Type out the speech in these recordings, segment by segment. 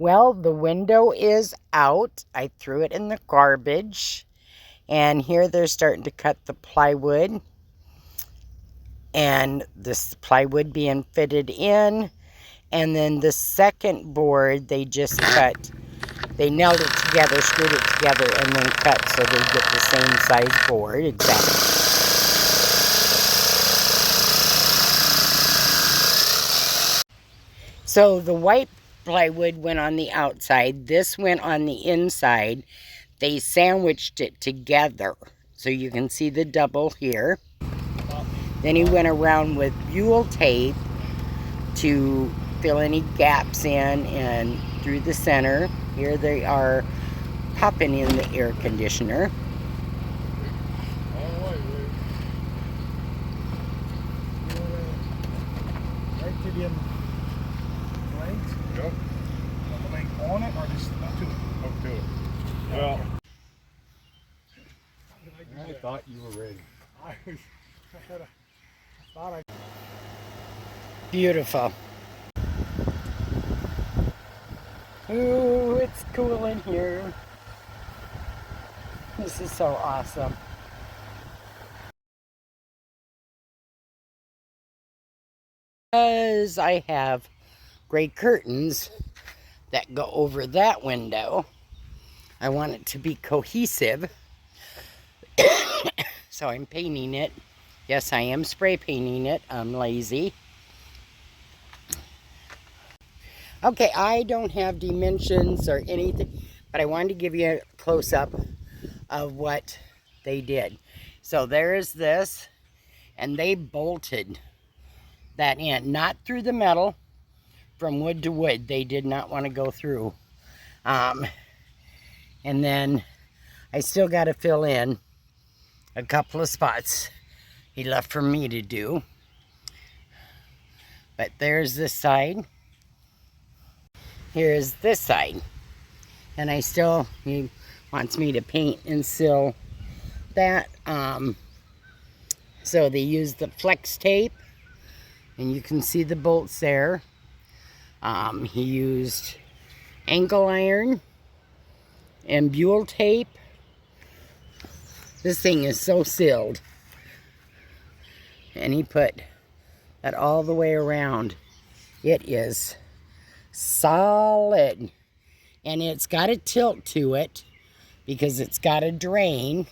Well, the window is out. I threw it in the garbage. And here they're starting to cut the plywood. And this plywood being fitted in. And then the second board they just cut. They nailed it together, screwed it together, and then cut so they get the same size board. Exactly. So the white plywood went on the outside. This went on the inside. They sandwiched it together. So you can see the double here. Then he went around with buhl tape to fill any gaps in and through the center. Here they are popping in the air conditioner. Right to the length? Yep. The length on it or just up to it? Up to it. Well, I thought you were ready. I thought I... Beautiful. Ooh, it's cool in here. This is so awesome. Because I have gray curtains that go over that window, I want it to be cohesive. So I'm painting it. Yes, I am spray painting it. I'm lazy. Okay, I don't have dimensions or anything, but I wanted to give you a close-up of what they did. So there is this, and they bolted that in, not through the metal, from wood to wood. They did not want to go through. And then I still got to fill in a couple of spots he left for me to do. But there's this side. Here's this side. And he wants me to paint and seal that. So they used the flex tape, and you can see the bolts there. He used angle iron and buhl tape. This thing is so sealed. And he put that all the way around. It is solid. And it's got a tilt to it because it's got a drain.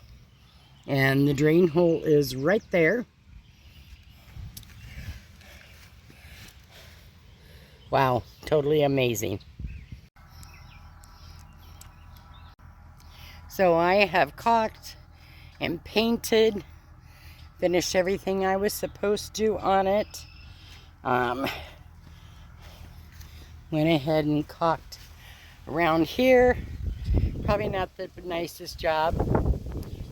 And the drain hole is right there. Wow, totally amazing. So I have caulked and painted, finished everything I was supposed to on it. Went ahead and caulked around here. Probably not the nicest job.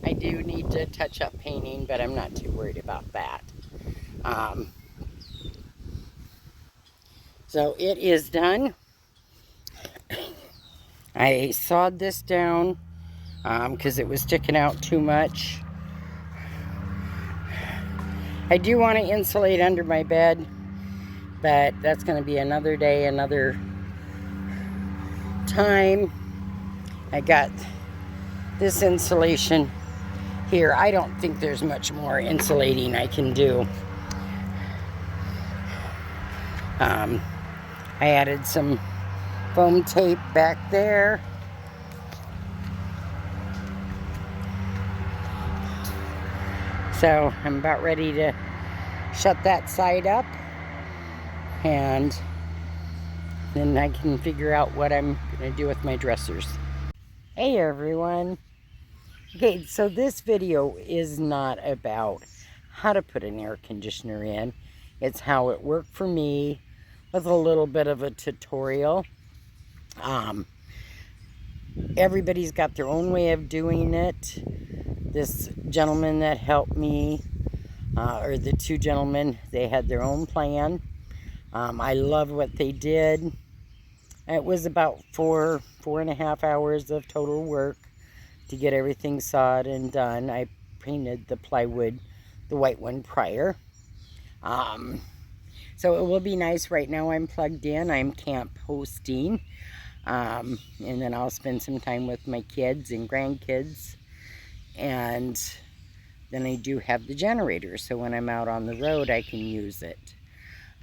I do need to touch up painting, but I'm not too worried about that. So it is done. I sawed this down because it was sticking out too much. I do want to insulate under my bed, but that's going to be another day, another time. I got this insulation here. I don't think there's much more insulating I can do. I added some foam tape back there. So I'm about ready to shut that side up, and then I can figure out what I'm going to do with my dressers. Hey everyone. Okay, so this video is not about how to put an air conditioner in. It's how it worked for me, with a little bit of a tutorial. Everybody's got their own way of doing it. This gentleman that helped me, or the two gentlemen, they had their own plan. I love what they did. It was about 4.5 hours of total work to get everything sawed and done. I painted the plywood, the white one, prior. So it will be nice. Right now I'm plugged in. I'm camp hosting. And then I'll spend some time with my kids and grandkids. And then I do have the generator, so when I'm out on the road, I can use it.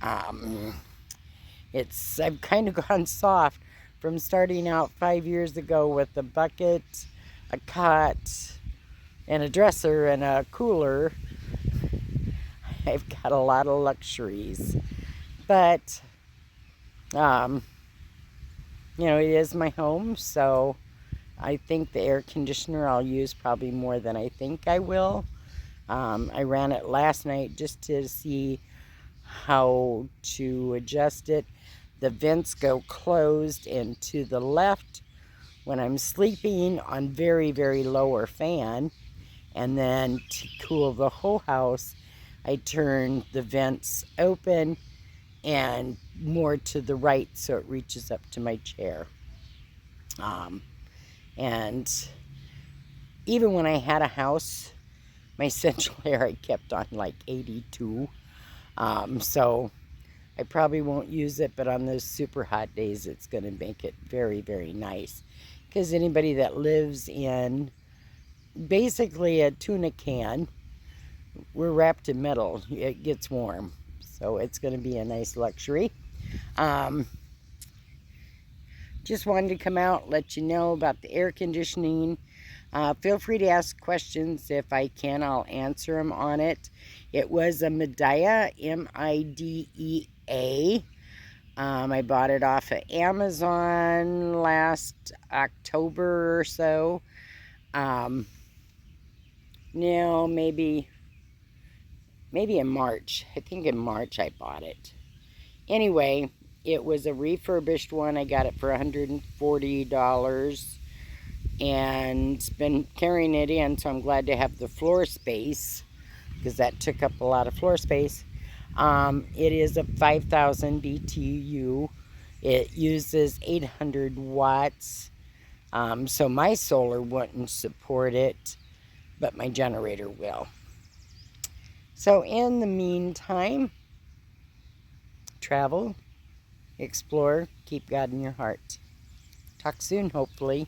I've kind of gone soft from starting out 5 years ago with a bucket, a cot, and a dresser and a cooler. I've got a lot of luxuries, but you know, it is my home, so I think the air conditioner I'll use probably more than I think I will. I ran it last night just to see how to adjust it. The vents go closed and to the left when I'm sleeping on very, very lower fan. And then to cool the whole house, I turn the vents open and more to the right so it reaches up to my chair. And even when I had a house, my central air I kept on like 82. So I probably won't use it, but on those super hot days, it's going to make it very, very nice. Because anybody that lives in basically a tuna can, we're wrapped in metal. It gets warm. So it's going to be a nice luxury. Just wanted to come out, let you know about the air conditioning. Feel free to ask questions. If I can, I'll answer them on it. It was a Midea, M-I-D-E-A. I bought it off of Amazon last October or so. No, maybe in March. I think in March I bought it. Anyway, it was a refurbished one. I got it for $140 and been carrying it in, so I'm glad to have the floor space because that took up a lot of floor space. It is a 5,000 BTU. It uses 800 watts. So my solar wouldn't support it, but my generator will. So in the meantime, travel, explore, keep God in your heart. Talk soon, hopefully.